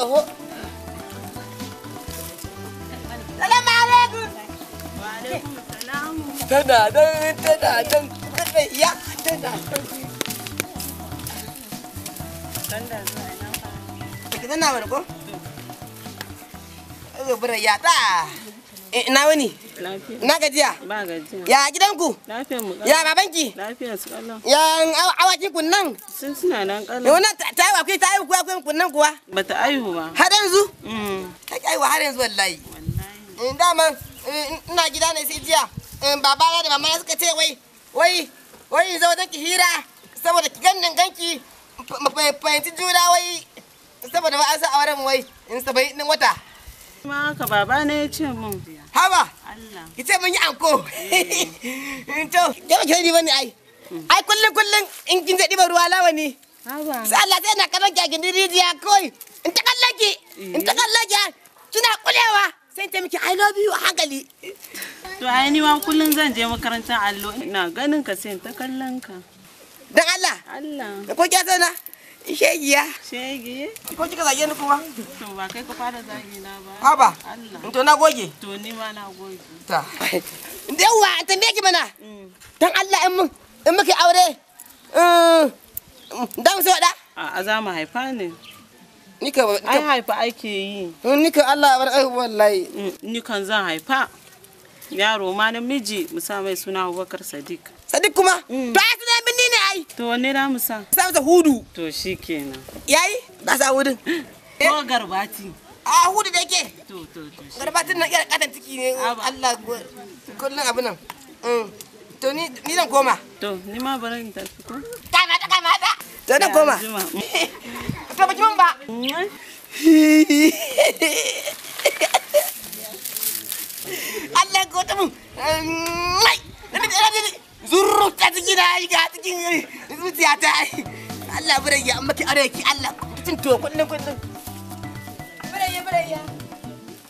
ho. Salamu alaikum. Wa alaikum salam. Tana dan ya tana dan. Sanda zuwa ina fa. Kike tana wani ko? Bara ya ta. Ina wani? Lafiya. Ina gajiya? Ba gajiya. Ya gidanku? Lafiyar mu. Ya babanki? Lafiyar su kallon. Ya awakin kunnan? Suna nan kallon. Wannan ta yi akwai ta yi kuwa akwai kunnan kuwa? Bata aihu ba. Har yanzu? Ta yi aiwa har yanzu wallahi. Wallahi. Dama ina gida ne sai jiya. Babana da mama suka ce wai in zo wajen ki hira saboda ki ganki fahimci juna wai saboda ba an sa auren wai in 70 wata. Ma haka baba ne ya ce mun. Haba. Allah. Ki ce mun yi anko. To, ke ba ni bane ai. Ai kullun in kin je diba ruwa lawa ne. Haba. Sai Allah sai na kallon ki a gindin rijiya kawai. In ta kallon ki. Kina kulewa. Sai ta miki I love you a hankali. To ai ni ma kullun zan je makarantar allo. Ina ganin ka sai ta kallon ka. Dan Allah. Allah. Ko ki sana? Shegiya. Shege. Ko kika zage ni kuma? To ba kai ka fara zagi na ba. Haba. Allah. To na goge. To ni ma na goge. Ta. Yawa tambaye ki mana. Dan Allah in muke aure. Dan so da. A za mu haifa ne. Nika Ai haifa ake yi. nika Allah bar ai wallahi. Ni kan zan haifa. Yaro ma namiji mu sa mai suna Abubakar Sadiq. Sadiq kuma? To ai sunan binni ne ai. To wanne da mu sa? Sa masa Hudu. To shikenan. Yayi? Ba sa Hudun. Ko Garbati. A Hudu da yake. To. Garbatin nan kira katan ciki ne. Allah kullun abin nan. To ni zan koma. To ni ma bari in tafi ko? Kamata. To na koma. To baki mun ba. Allah ko ta mun. Zurru ta ciki na yi ga cikin zuciya ta. Allah bare ya amma ki are ki Allah. Tun to kullun. Bare ya.